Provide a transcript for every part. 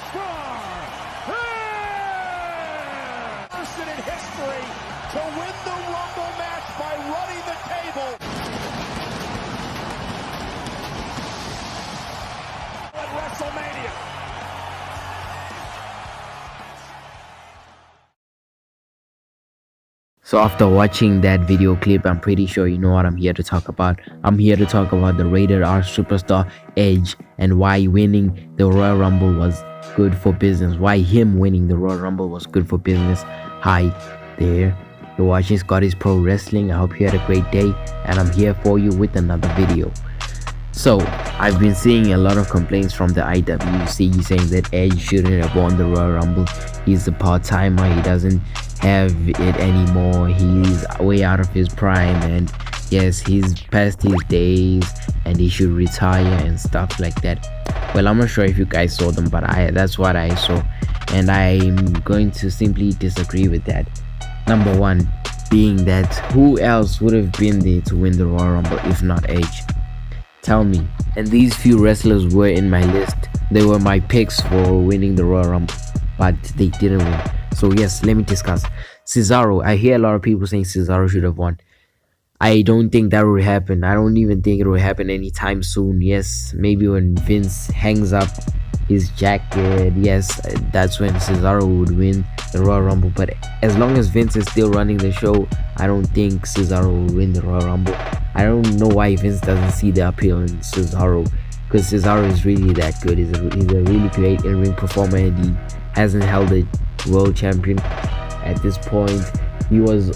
superstar. Person in history to win the Rumble match by running the table. At WrestleMania. So after watching that video clip, I'm pretty sure you know what I'm here to talk about. I'm here to talk about the Rated R superstar Edge and why winning the Royal Rumble was good for business. Why him winning the Royal Rumble was good for business. Hi there, you're watching Scotty's Pro Wrestling. I hope you had a great day, and I'm here for you with another video. So I've been seeing a lot of complaints from the IWC saying that Edge shouldn't have won the Royal Rumble. He's a part-timer, he doesn't have it anymore, he's way out of his prime, and yes, he's past his days and he should retire and stuff like that. Well, I'm not sure if you guys saw them, but that's what I saw, and I'm going to simply disagree with that. Number one being that who else would have been there to win the Royal Rumble if not Edge? Tell me. And these few wrestlers were in my list. They were my picks for winning the Royal Rumble, but they didn't win. So yes, let me discuss. Cesaro, I hear a lot of people saying Cesaro should have won. I don't think that will happen. I don't even think it will happen anytime soon. Yes, maybe when Vince hangs up his jacket, yes, that's when Cesaro would win the Royal Rumble. But as long as Vince is still running the show, I don't think Cesaro will win the Royal Rumble. I don't know why Vince doesn't see the appeal in Cesaro, because Cesaro is really that good. He's a really great in-ring performer, and he hasn't held a world champion at this point. He was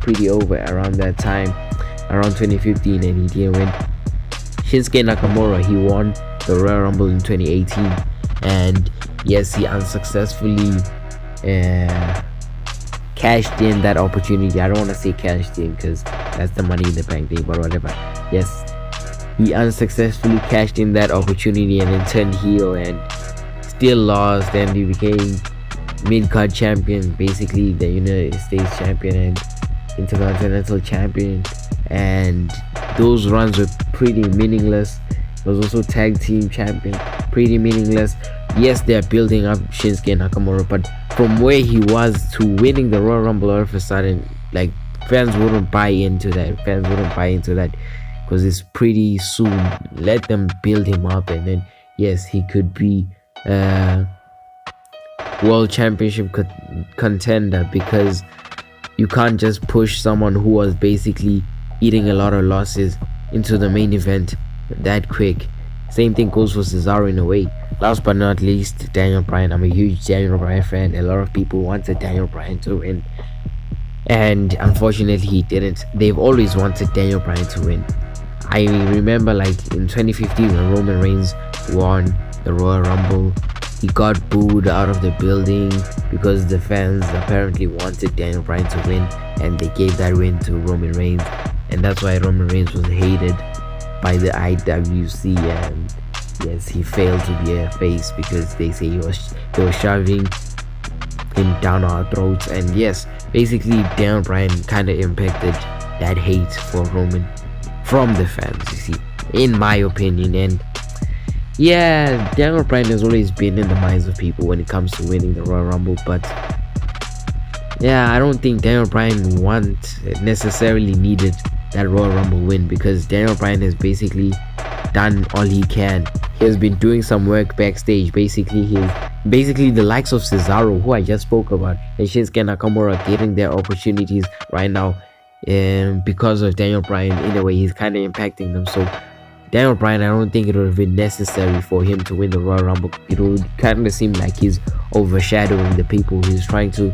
pretty over around that time, around 2015, and he didn't win. Shinsuke Nakamura, he won the Royal Rumble in 2018, and yes, he unsuccessfully cashed in that opportunity. I don't want to say cashed in because that's the Money in the Bank thing, but whatever. Yes, he unsuccessfully cashed in that opportunity and then turned heel and still lost, and he became mid-card champion, basically the United States champion and Intercontinental champion, and those runs were pretty meaningless. He was also tag team champion, pretty meaningless. Yes, they're building up Shinsuke Nakamura, but from where he was to winning the Royal Rumble, all of a sudden, like, fans wouldn't buy into that because it's pretty soon. Let them build him up, and then yes, he could be world championship contender, because you can't just push someone who was basically eating a lot of losses into the main event that quick. Same thing goes for Cesaro in a way. Last but not least, Daniel Bryan. I'm a huge Daniel Bryan fan. A lot of people wanted Daniel Bryan to win, and unfortunately he didn't. They've always wanted Daniel Bryan to win. I remember, like, in 2015 when Roman Reigns won the Royal Rumble, he got booed out of the building because the fans apparently wanted Daniel Bryan to win, and they gave that win to Roman Reigns, and that's why Roman Reigns was hated by the IWC, and yes, he failed to be a face because they say they were shoving him down our throats. And yes, basically Daniel Bryan kind of impacted that hate for Roman from the fans, you see, in my opinion. And yeah, Daniel Bryan has always been in the minds of people when it comes to winning the Royal Rumble, but yeah, I don't think Daniel Bryan necessarily needed that Royal Rumble win, because Daniel Bryan has basically done all he can. He has been doing some work backstage. Basically the likes of Cesaro, who I just spoke about, and Shinsuke Nakamura getting their opportunities right now, because of Daniel Bryan. In a way, he's kind of impacting them. So Daniel Bryan, I don't think it would have been necessary for him to win the Royal Rumble. It would kind of seem like he's overshadowing the people he's trying to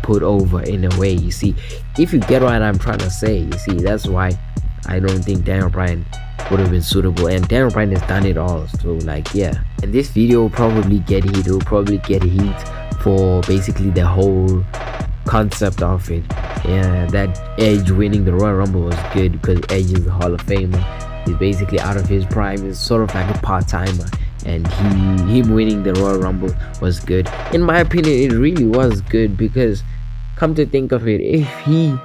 put over, in a way, you see. If you get what I'm trying to say, you see, that's why I don't think Daniel Bryan would have been suitable, and Daniel Bryan has done it all. So, like, yeah, and this video will probably get heat. It will probably get heat for basically the whole concept of it. Yeah, that Edge winning the Royal Rumble was good because Edge is a Hall of Famer. He's basically out of his prime. He's sort of like a part-timer, and him winning the Royal Rumble was good. In my opinion, it really was good, because come to think of it, if he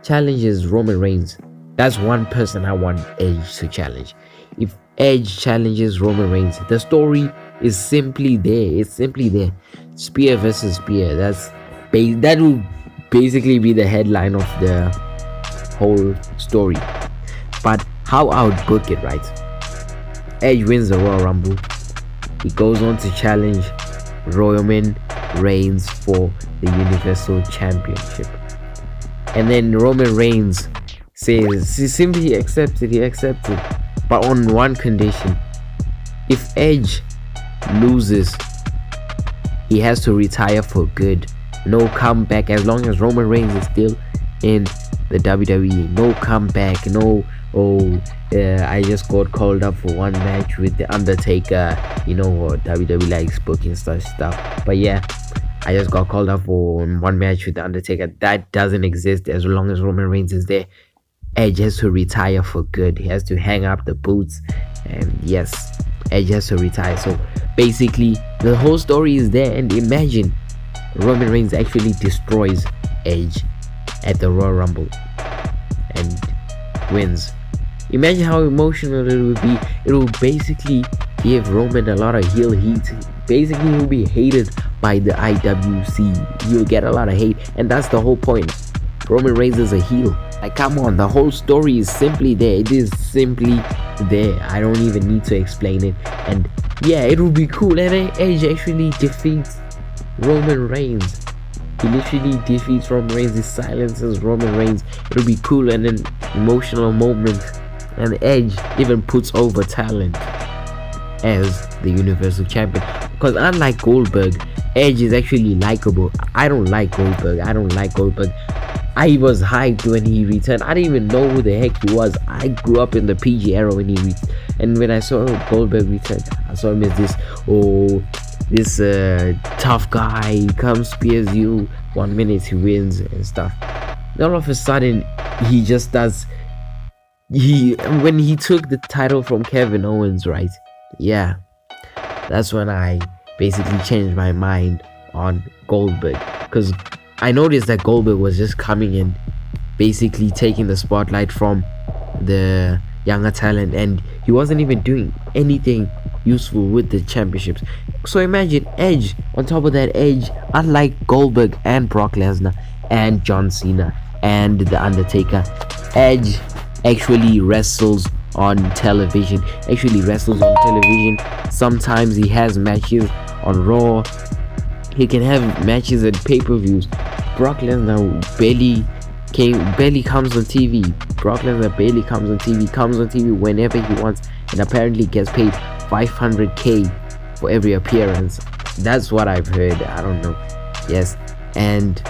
challenges Roman Reigns, that's one person I want Edge to challenge. If Edge challenges Roman Reigns, the story is simply there. It's simply there. Spear versus spear. That will basically be the headline of the whole story. But how I would book it, right? Edge wins the Royal Rumble. He goes on to challenge Roman Reigns for the Universal Championship. And then Roman Reigns says he simply accepts it. He accepts it, but on one condition: if Edge loses, he has to retire for good. No comeback. As long as Roman Reigns is still in the WWE, no comeback. No, I just got called up for one match with the Undertaker. You know what, WWE likes booking stuff. But yeah, I just got called up for one match with the Undertaker. That doesn't exist as long as Roman Reigns is there. Edge has to retire for good. He has to hang up the boots, and yes, Edge has to retire. So basically, the whole story is there. And imagine Roman Reigns actually destroys Edge at the Royal Rumble and wins. Imagine how emotional it would be. It will basically give Roman a lot of heel heat. Basically, he'll be hated by the IWC. You'll get a lot of hate, and that's the whole point. Roman Reigns is a heel. Like, come on, the whole story is simply there. It is simply there. I don't even need to explain it. And yeah, it would be cool. And Edge actually defeats Roman Reigns. He literally defeats Roman Reigns. He silences Roman Reigns. It'll be cool and an emotional moment. And Edge even puts over talent as the Universal Champion. Because unlike Goldberg, Edge is actually likable. I don't like Goldberg. I was hyped when he returned. I didn't even know who the heck he was. I grew up in the PG era when he and when I saw Goldberg return, I saw him as this tough guy. He comes, spears you. 1 minute he wins and stuff. Then all of a sudden, he just does. When he took the title from Kevin Owens, right? Yeah, that's when I basically changed my mind on Goldberg, because I noticed that Goldberg was just coming in, basically taking the spotlight from the younger talent, and he wasn't even doing anything useful with the championships. So imagine Edge. On top of that, Edge, unlike Goldberg and Brock Lesnar and John Cena and The Undertaker, Edge actually wrestles on television. Sometimes he has matches on Raw. He can have matches at pay-per-views. Brock Lesnar barely comes on TV. Brock Lesnar barely comes on TV. Comes on TV whenever he wants, and apparently gets paid $500K for every appearance. That's what I've heard. I don't know. Yes, and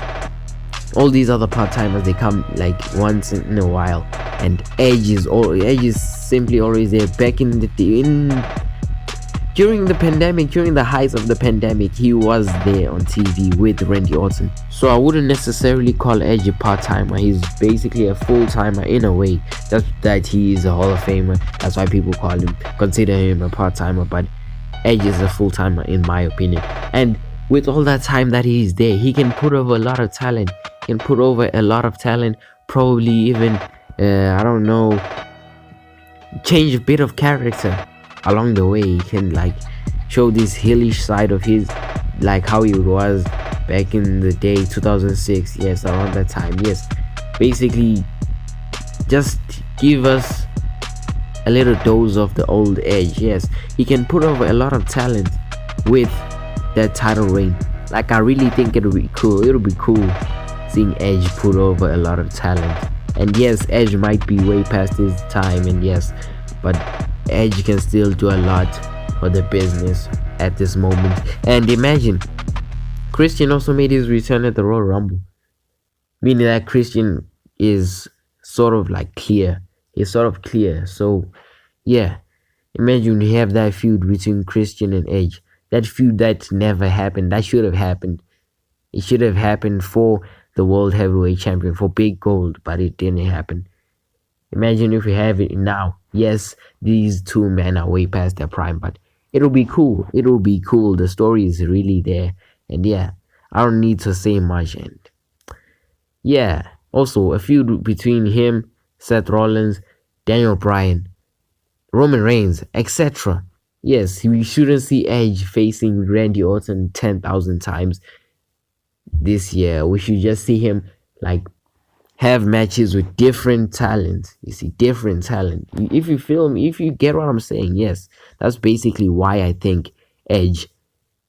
all these other part-timers, they come like once in a while, and Edge is simply always there. Back during the pandemic, during the heights of the pandemic, he was there on TV with Randy Orton. So I wouldn't necessarily call Edge a part-timer. He's basically a full-timer in a way. Just that he is a Hall of Famer. That's why people consider him a part-timer. But Edge is a full-timer in my opinion. And with all that time that he's there, he can put over a lot of talent. Probably even, I don't know, change a bit of character along the way. He can like show this heelish side of his, like how he was back in the day, 2006. Yes, around that time. Yes, basically just give us a little dose of the old Edge. Yes, he can put over a lot of talent with that title reign. Like, I really think it'll be cool seeing Edge put over a lot of talent. And yes, Edge might be way past his time, and yes, but Edge can still do a lot for the business at this moment. And imagine, Christian also made his return at the Royal Rumble, meaning that Christian is sort of like clear. He's sort of clear. So yeah, imagine you have that feud between Christian and Edge. That feud that never happened. That should have happened. It should have happened for the World Heavyweight Champion, for Big Gold, but it didn't happen. Imagine if we have it now. Yes, these two men are way past their prime, but it'll be cool. The story is really there. And yeah, I don't need to say much. And yeah, also a feud between him, Seth Rollins, Daniel Bryan, Roman Reigns, etc. Yes, we shouldn't see Edge facing Randy Orton 10,000 times this year. We should just see him like have matches with different talent. You see, different talent. If you feel me, if you get what I'm saying, yes, that's basically why I think Edge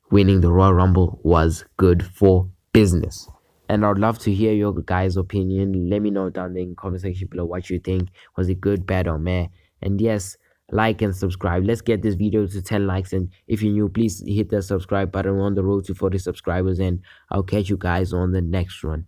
winning the Royal Rumble was good for business. And I'd love to hear your guys' opinion. Let me know down in the comment section below what you think. Was it good, bad, or meh? And yes, like and subscribe. Let's get this video to 10 likes. And if you're new, please hit the subscribe button. We're on the road to 40 subscribers. And I'll catch you guys on the next one.